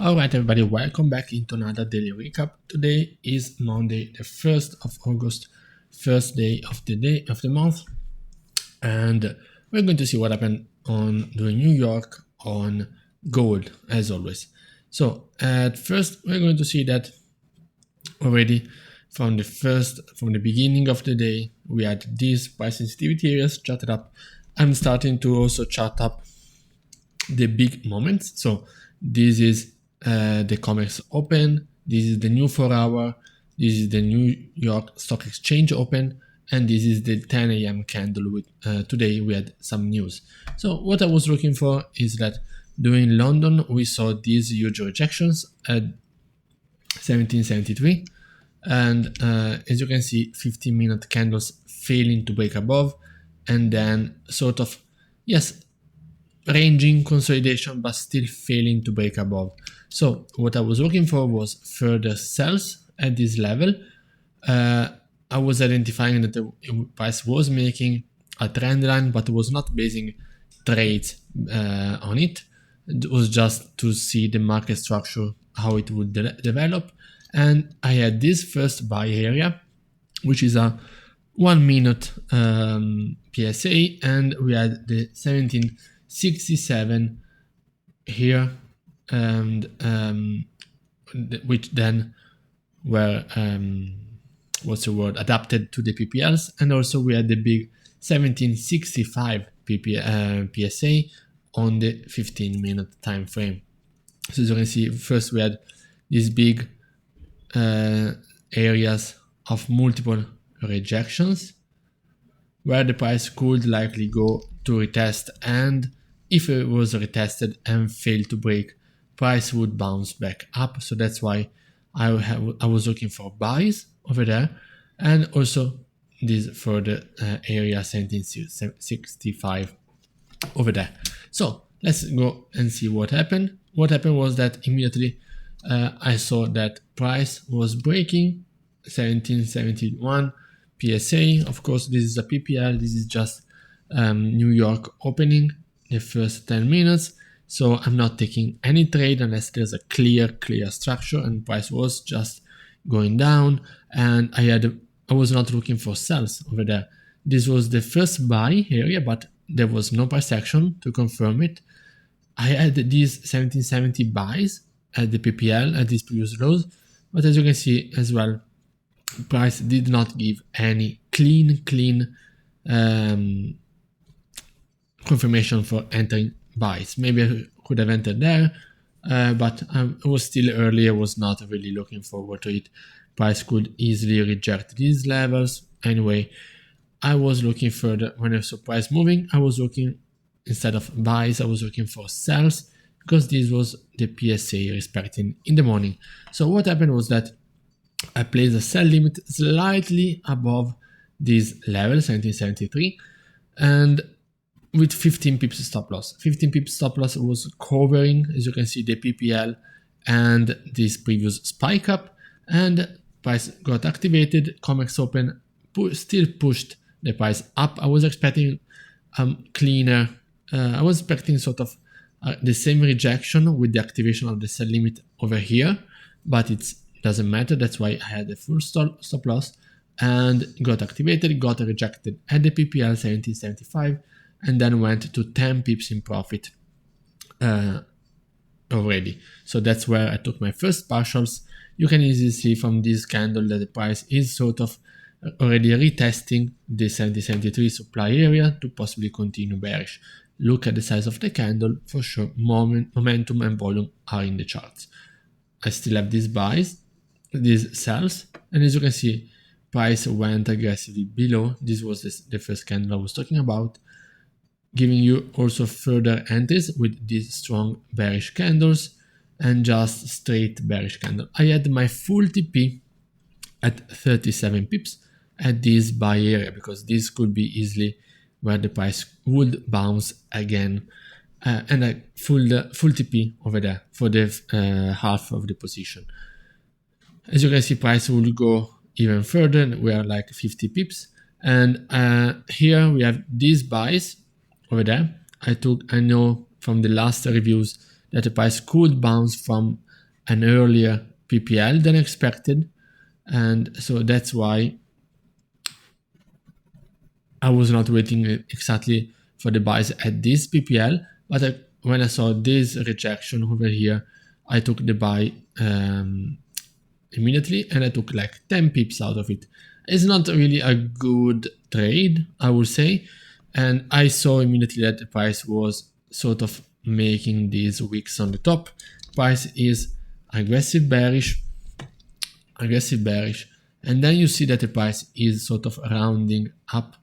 Alright everybody, welcome back into another daily recap. Today is Monday the 1st of August, first day of the month, and we're going to see what happened on the New York on gold as always. So at first we're going to see that already from the beginning of the day we had these price sensitivity areas charted up. I'm starting to also chart up the big moments. So this is the COMEX open, this is the new 4-hour, this is the New York Stock Exchange open, and this is the 10 a.m. candle. With today we had some news. So what I was looking for is that during London we saw these huge rejections at 1773, and as you can see 15-minute candles failing to break above, and then sort of, yes, ranging consolidation but still failing to break above. So what I was looking for was further sells at this level. I was identifying that the price was making a trend line but was not basing trades on it. It was just to see the market structure, how it would develop. And I had this first buy area, which is a 1 minute PSA, and we had the 1767 here, and which then were adapted to the PPLs, and also we had the big 1765 PSA on the 15-minute time frame. So as you can see, first we had these big areas of multiple rejections where the price could likely go to retest, and if it was retested and failed to break, price would bounce back up. So that's why I was looking for buys over there, and also this further area 1765 over there. So let's go and see what happened. What happened was that immediately I saw that price was breaking 1771 PSA. Of course, this is a PPL. This is just New York opening the first 10 minutes. So I'm not taking any trade unless there's a clear structure, and price was just going down. And I was not looking for sells over there. This was the first buy area, but there was no price action to confirm it. I had these 1770 buys at the PPL at these previous lows, but as you can see as well, price did not give any clean confirmation for entering buys. Maybe I could have entered there, but I was still early. I was not really looking forward to it. Price could easily reject these levels. Anyway, I was looking further. When I saw price moving, I was looking, instead of buys, I was looking for sells, because this was the PSA respecting in the morning. So what happened was that I placed a sell limit slightly above this level, 1773, and with 15 pips stop loss. 15 pips stop loss was covering, as you can see, the PPL and this previous spike up, and price got activated. COMEX open still pushed the price up. I was expecting cleaner. I was expecting sort of the same rejection with the activation of the sell limit over here, but it doesn't matter. That's why I had a full stop loss and got activated, got rejected at the PPL 1775, and then went to 10 pips in profit already. So that's where I took my first partials. You can easily see from this candle that the price is sort of already retesting the 1773 supply area to possibly continue bearish. Look at the size of the candle. For sure, momentum and volume are in the charts. I still have these buys, these sells, and as you can see, price went aggressively below. This was the first candle I was talking about, giving you also further entries with these strong bearish candles and just straight bearish candle. I had my full TP at 37 pips at this buy area, because this could be easily where the price would bounce again, and I full TP over there for the half of the position. As you can see, price will go even further. We are like 50 pips, and here we have these buys over there. I know from the last reviews that the price could bounce from an earlier PPL than expected, and so that's why I was not waiting exactly for the buys at this PPL, but when I saw this rejection over here, I took the buy immediately, and I took like 10 pips out of it. It's not really a good trade, I would say, and I saw immediately that the price was sort of making these wicks on the top. Price is aggressive bearish, and then you see that the price is sort of rounding up,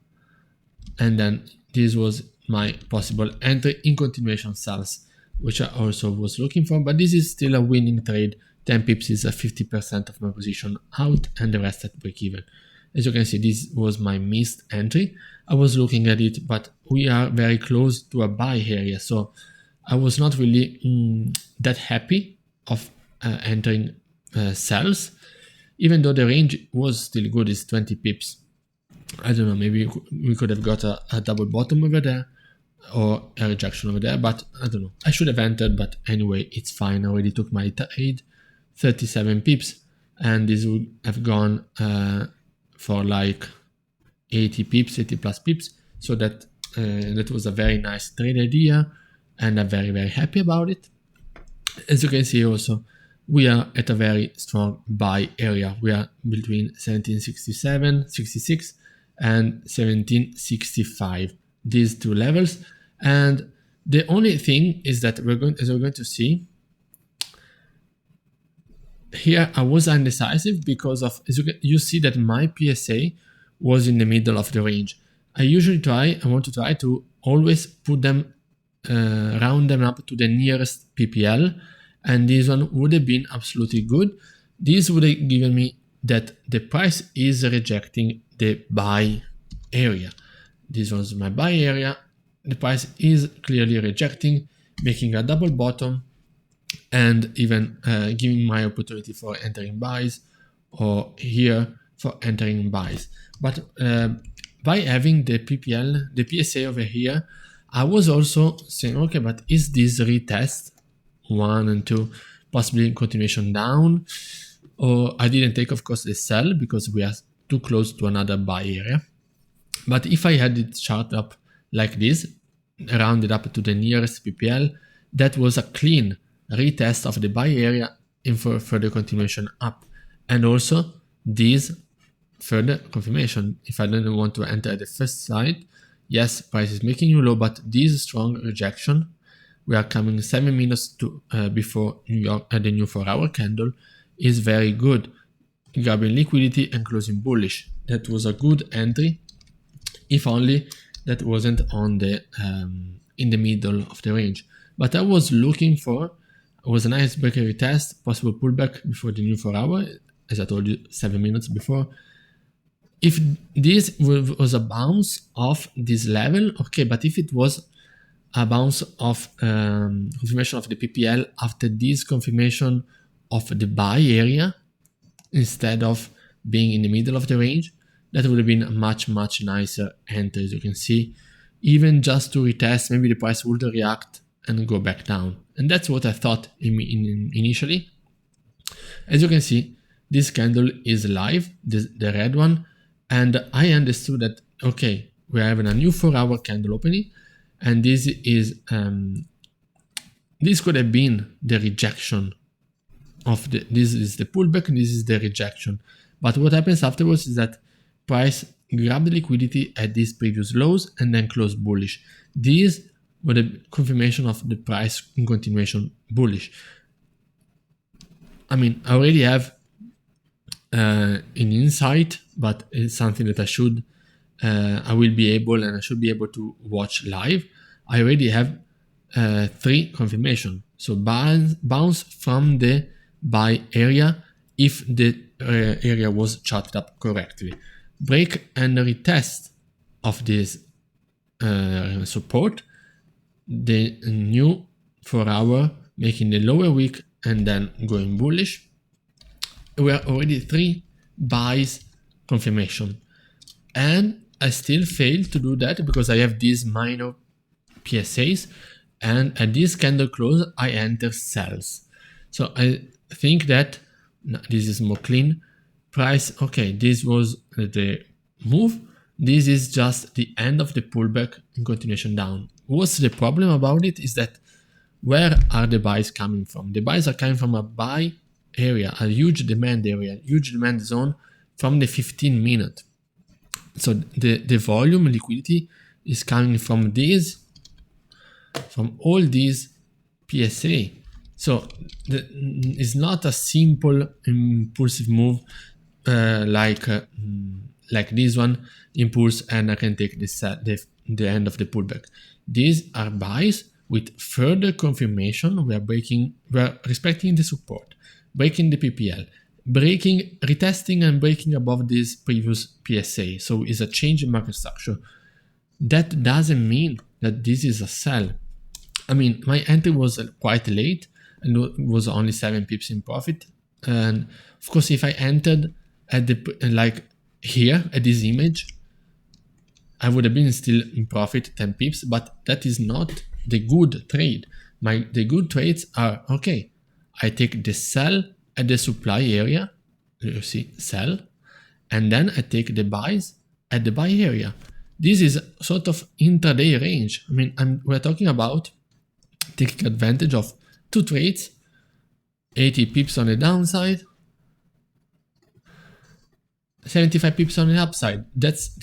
and then this was my possible entry in continuation sells, which I also was looking for, but this is still a winning trade. 10 pips is a 50% of my position out, and the rest at break even. As you can see, this was my missed entry. I was looking at it, but we are very close to a buy area, so I was not really that happy of entering sells, even though the range was still good. It's 20 pips. I don't know, maybe we could have got a double bottom over there or a rejection over there, but I don't know. I should have entered, but anyway, it's fine. I already took my trade, 37 pips, and this would have gone for like 80 pips, 80 plus pips. So that was a very nice trade idea, and I'm very, very happy about it. As you can see also, we are at a very strong buy area. We are between 1767, 66 and 1765, these two levels. And the only thing is that as we're going to see, here I was indecisive because of, as you see that my PSA was in the middle of the range. I want to try to always put them, round them up to the nearest PPL, and this one would have been absolutely good. This would have given me that the price is rejecting the buy area. This was my buy area. The price is clearly rejecting, making a double bottom, and even giving my opportunity for entering buys, or here for entering buys. But by having the PPL, the PSA over here, I was also saying, okay, but is this retest 1 and 2 possibly continuation down? Or I didn't take, of course, the sell because we are too close to another buy area. But if I had it chart up like this, rounded up to the nearest PPL, that was a clean retest of the buy area in for further continuation up. And also this further confirmation. If I didn't want to enter at the first side, yes, price is making you low, but this strong rejection, we are coming 7 minutes to before New York the new 4-hour candle, is very good, grabbing liquidity and closing bullish. That was a good entry, if only that wasn't on the in the middle of the range. But I was looking for was a nice breaker retest, possible pullback before the new 4-hour, as I told you 7 minutes before. If this was a bounce off this level, okay, but if it was a bounce of confirmation of the PPL after this confirmation of the buy area, instead of being in the middle of the range, that would have been a much, much nicer entry. As you can see, even just to retest, maybe the price would react and go back down. And that's what I thought initially. As you can see, this candle is live, the red one, and I understood that, okay, we're having a new 4-hour candle opening, and this is this could have been the rejection of this is the pullback, and this is the rejection. But what happens afterwards is that price grabbed the liquidity at these previous lows and then closed bullish. This was a confirmation of the price in continuation bullish. I mean, I already have an insight, but it's something that I should be able to watch live. I already have 3 confirmation. So bounce from the buy area if the area was charted up correctly. Break and retest of this support, the new 4-hour making the lower wick and then going bullish. We are already 3 buys confirmation, and I still failed to do that because I have these minor PSAs, and at this candle close I enter sells. So I think that this is more clean. Price, okay, this was the move. This is just the end of the pullback in continuation down. What's the problem about it is that where are the buys coming from? The buys are coming from a buy area, a huge demand area, huge demand zone from the 15 minute. So the volume liquidity is coming from these, from all these PSA. So it's not a simple impulsive move like this one, impulse, and I can take the end of the pullback. These are buys with further confirmation. We are respecting the support, breaking the PPL, retesting and breaking above this previous PSA. So it's a change in market structure. That doesn't mean that this is a sell. I mean, my entry was quite late and was only 7 pips in profit. And of course, if I entered at the here at this image, I would have been still in profit 10 pips, but that is not the good trade. The good trades are, okay, I take the sell at the supply area, you see, sell, and then I take the buys at the buy area. This is sort of intraday range. I mean, we're talking about taking advantage of 2 trades, 80 pips on the downside, 75 pips on the upside. That's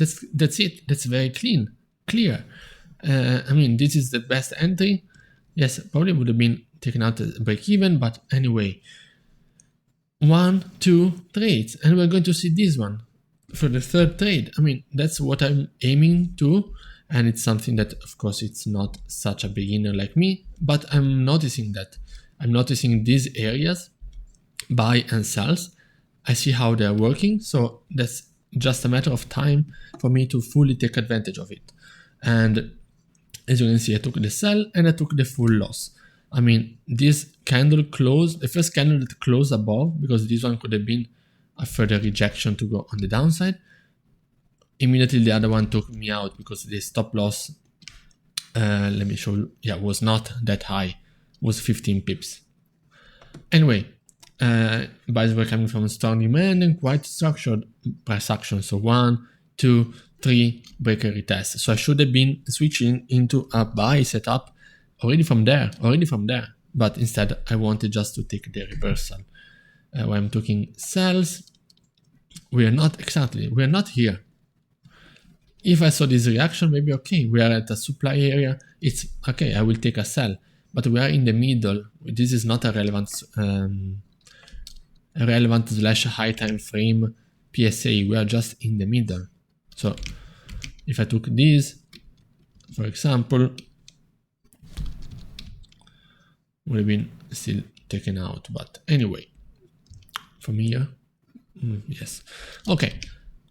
it. That's very clear. I mean, this is the best entry. Yes, probably would have been taken out as break even, but anyway, 1, 2 trades, and we're going to see this one for the third trade. I mean, that's what I'm aiming to, and it's something that, of course, it's not such a beginner like me, but I'm noticing that. I'm noticing these areas, buy and sells. I see how they're working, so that's just a matter of time for me to fully take advantage of it. And as you can see, I took the sell and I took the full loss. I mean, this candle closed, the first candle that closed above, because this one could have been a further rejection to go on the downside. Immediately the other one took me out because the stop loss, let me show you, yeah, was not that high, was 15 pips. Anyway, buys were coming from strong demand and quite structured price action. So 1, 2, 3 breaker retest. So I should have been switching into a buy setup already from there. But instead I wanted just to take the reversal. When I'm talking sells, we are not here. If I saw this reaction, maybe okay, we are at a supply area, it's okay, I will take a sell. But we are in the middle. This is not a relevant / high time frame PSA. We are just in the middle. So if I took this, for example, would have been still taken out. But anyway, from here, yes. Okay,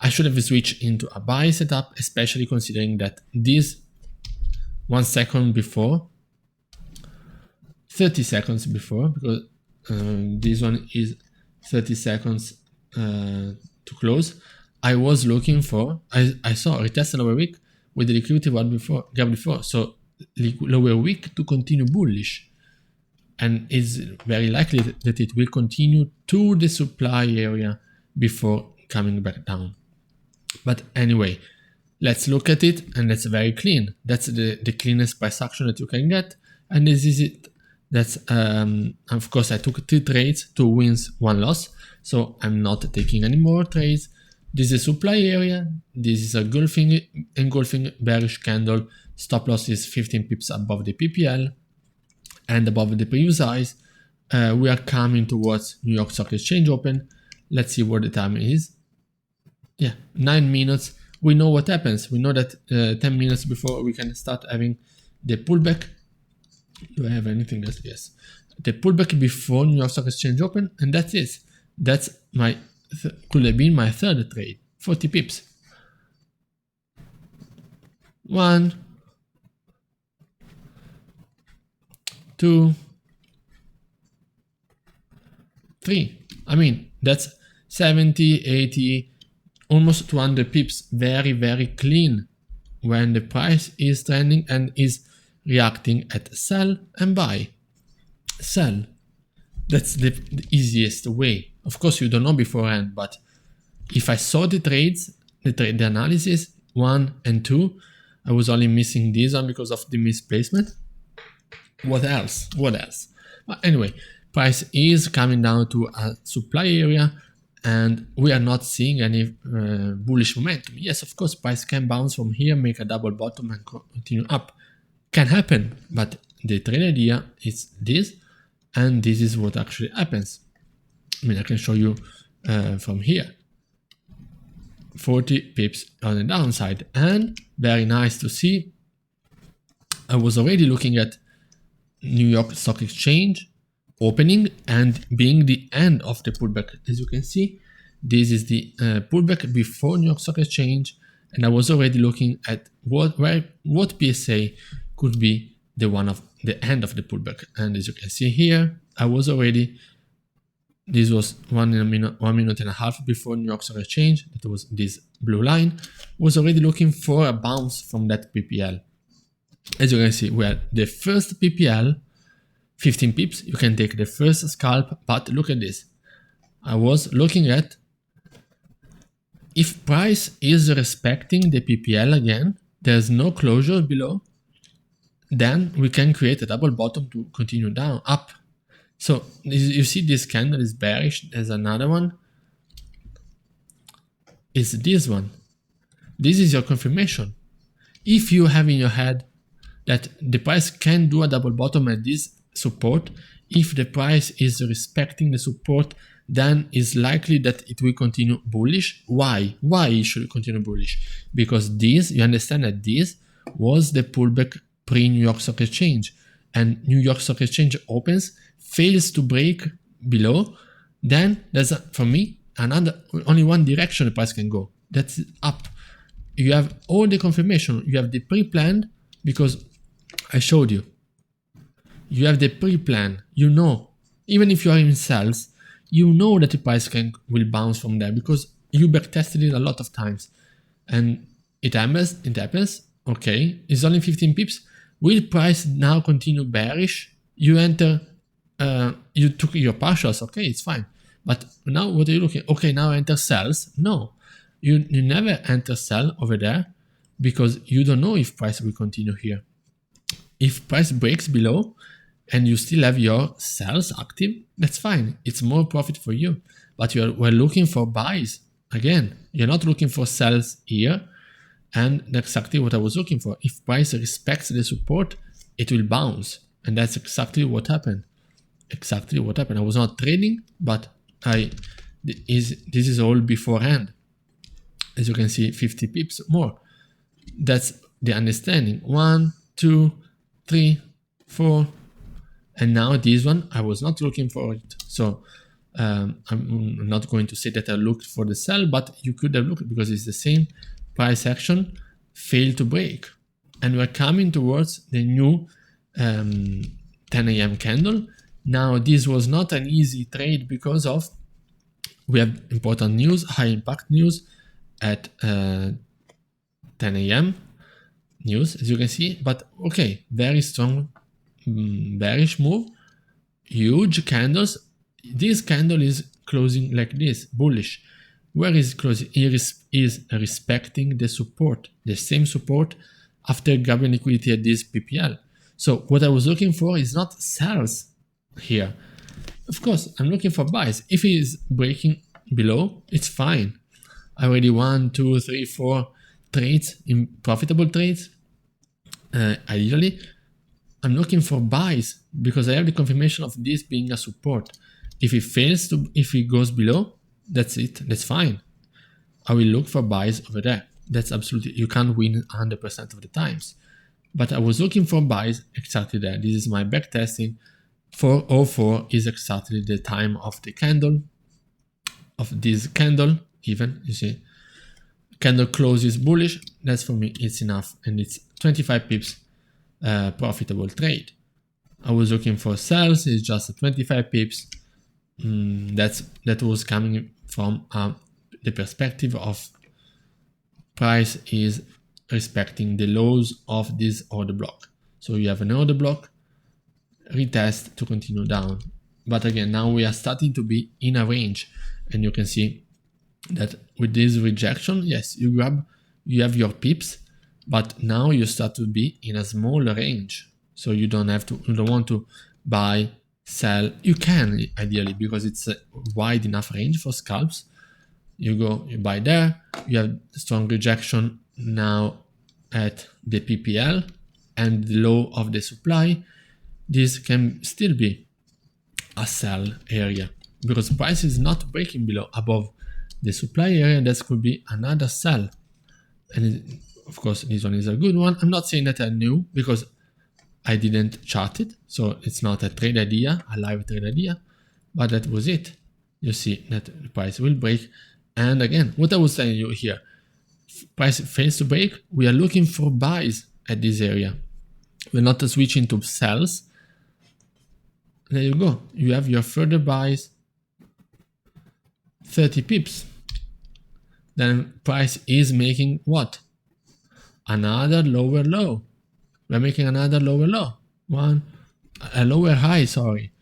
I should have switched into a buy setup, especially considering that this 1 second before, 30 seconds before, because this one is 30 seconds to close. I was looking for, I saw a retest lower wick with the liquidity gap before, so lower wick to continue bullish. And it's very likely that it will continue to the supply area before coming back down. But anyway, let's look at it, and that's very clean. That's the cleanest price action that you can get, and this is it. That's of course I took 3 trades, 2 wins, 1 loss, so I'm not taking any more trades. This is supply area. This is a engulfing bearish candle. Stop loss is 15 pips above the PPL and above the previous highs. We are coming towards New York Stock Exchange open. Let's see what the time is. Yeah, 9 minutes. We know what happens. We know that 10 minutes before we can start having the pullback. Do I have anything else? Yes. The pullback before New York Stock Exchange open, and that's it. That's my could have been my third trade. 40 pips. 1, 2, 3. I mean, that's 70, 80, almost 200 pips. Very, very clean when the price is trending and is reacting at sell and buy. Sell, That's the easiest way. Of course, you don't know beforehand, but if I saw the trades, the analysis 1 and 2, I was only missing this one because of the misplacement. What else? What else? But anyway, price is coming down to a supply area, and we are not seeing any bullish momentum. Yes, of course, price can bounce from here, make a double bottom and continue up. Can happen, but the trade idea is this, and this is what actually happens. I mean, I can show you from here. 40 pips on the downside, and very nice to see. I was already looking at New York Stock Exchange opening and being the end of the pullback. As you can see, this is the pullback before New York Stock Exchange, and I was already looking at what PSA could be the one of the end of the pullback. And as you can see here, I was already, this was 1 minute and a half before New York Stock Exchange. That was this blue line. Was already looking for a bounce from that PPL. As you can see, we had the first PPL, 15 pips. You can take the first scalp, but look at this. I was looking at if price is respecting the PPL again, there's no closure below, then we can create a double bottom to continue down, up. So you see this candle is bearish. There's another one. It's this one. This is your confirmation. If you have in your head that the price can do a double bottom at this support, if the price is respecting the support, then it's likely that it will continue bullish. Why? Why it should continue bullish? Because this, you understand that this was the pullback pre-New York Stock Exchange, and New York Stock Exchange opens, fails to break below, then there's, for me, only one direction the price can go. That's up. You have all the confirmation. You have the pre-planned, because I showed you. You have the pre-plan. You know, even if you are in sales, you know that the price will bounce from there because you backtested it a lot of times. And it happens. Okay, it's only 15 pips. Will price now continue bearish? You enter, you took your partials. Okay, it's fine. But now what are you looking? Okay, now enter sells. No, you never enter sell over there because you don't know if price will continue here. If price breaks below and you still have your sells active, that's fine. It's more profit for you. But we're looking for buys. Again, you're not looking for sells here. And that's exactly what I was looking for. If price respects the support, it will bounce. And that's exactly what happened. Exactly what happened. I was not trading, but this is all beforehand. As you can see, 50 pips more. That's the understanding. 1, 2, 3, 4, and now this one, I was not looking for it. So I'm not going to say that I looked for the sell, but you could have looked because it's the same price action, failed to break. And we're coming towards the new 10 a.m. candle. Now, this was not an easy trade because of we have important news, high impact news at 10 a.m. news, as you can see. But okay, very strong bearish move, huge candles. This candle is closing like this, bullish. Where is closing? It is respecting the support, the same support after grabbing liquidity at this PPL. So what I was looking for is not sells here. Of course, I'm looking for buys. If it is breaking below, it's fine. I already 1, 2, 3, 4 trades, in profitable trades. Ideally, I'm looking for buys because I have the confirmation of this being a support. If it goes below, that's it. That's fine. I will look for buys over there. That's absolutely, you can't win 100% of the times. But I was looking for buys exactly there. This is my back testing. 404 is exactly the time of the candle, of this candle, even, you see. Candle closes bullish. That's for me, it's enough. And it's 25 pips profitable trade. I was looking for sells, it's just 25 pips. That was coming from the perspective of price is respecting the lows of this order block. So you have an order block, retest to continue down. But again, now we are starting to be in a range, and you can see that with this rejection, yes, you have your pips, but now you start to be in a smaller range. So you don't want to buy, sell. You can ideally, because it's a wide enough range for scalps. You buy there, you have strong rejection now at the PPL and the low of the supply. This can still be a sell area because price is not breaking above the supply area. That could be another sell, and of course this one is a good one. I'm not saying that I knew because I didn't chart it, so it's not a trade idea, a live trade idea, but that was it. You see that the price will break, and again, what I was telling you here, price fails to break, we are looking for buys at this area. We're not switching to sells. There you go. You have your further buys, 30 pips. Then price is making what? Another lower low. We're making another lower low. A lower high, sorry.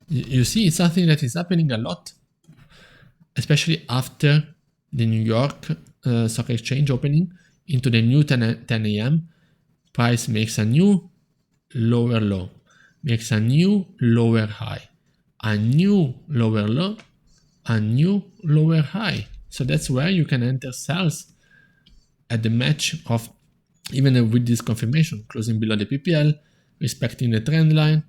You see, it's something that is happening a lot, especially after the New York Stock Exchange opening into the new 10 a.m. Price makes a new lower low, makes a new lower high, a new lower low, a new lower high. So that's where you can enter sells at the match of, even with this confirmation, closing below the PPL, respecting the trend line,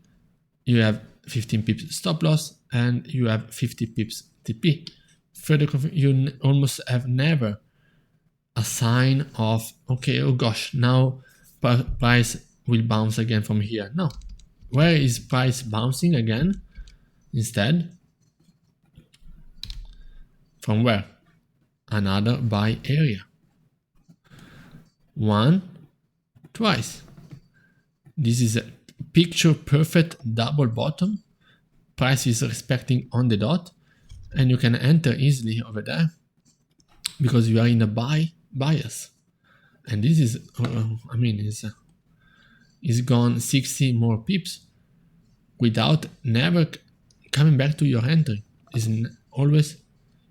you have 15 pips stop loss and you have 50 pips TP. Further, you almost have never a sign of, okay, oh gosh, now price will bounce again from here. No. Where is price bouncing again? Instead, from where? Another buy area. One, twice. This is a picture perfect double bottom. Price is respecting on the dot, and you can enter easily over there because you are in a bias. And this is, is gone 60 more pips without never coming back to your entry. It's always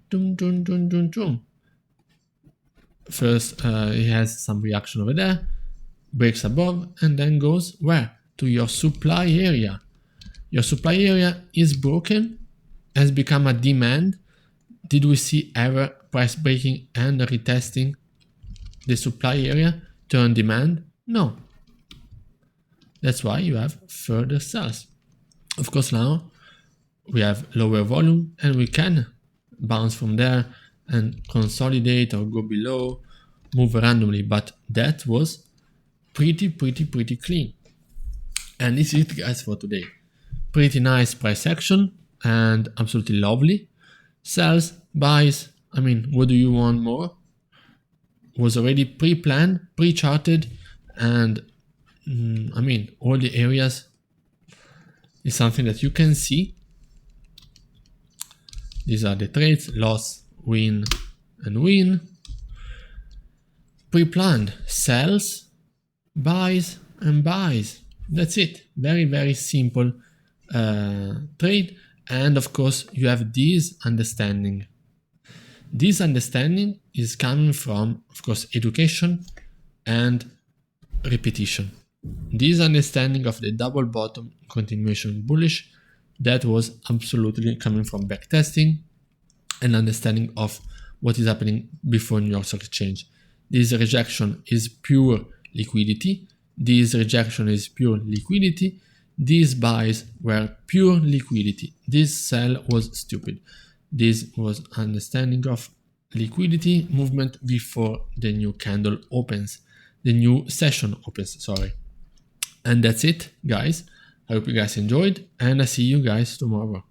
doom, doom, doom, doom, doom. First, it has some reaction over there, breaks above, and then goes where? To your supply area. Your supply area is broken, has become a demand. Did we see ever price breaking and retesting the supply area turn demand? No. That's why you have further sells. Of course, now we have lower volume and we can bounce from there and consolidate or go below, move randomly, but that was pretty clean. And this is it, guys, for today. Pretty nice price action and absolutely lovely. Sells, buys, what do you want more? Was already pre-planned, pre-charted, and all the areas is something that you can see. These are the trades, loss, win, and win. Pre-planned, sells, buys, and buys. That's it. Very simple trade. And of course, you have this understanding. This understanding is coming from, of course, education and repetition. This understanding of the double bottom continuation bullish, that was absolutely coming from backtesting and understanding of what is happening before New York Stock Exchange. This rejection is pure liquidity. This rejection is pure liquidity. These buys were pure liquidity. This sell was stupid. This was understanding of liquidity movement before the new candle opens, the new session opens, sorry. And that's it, guys. I hope you guys enjoyed, and I see you guys tomorrow.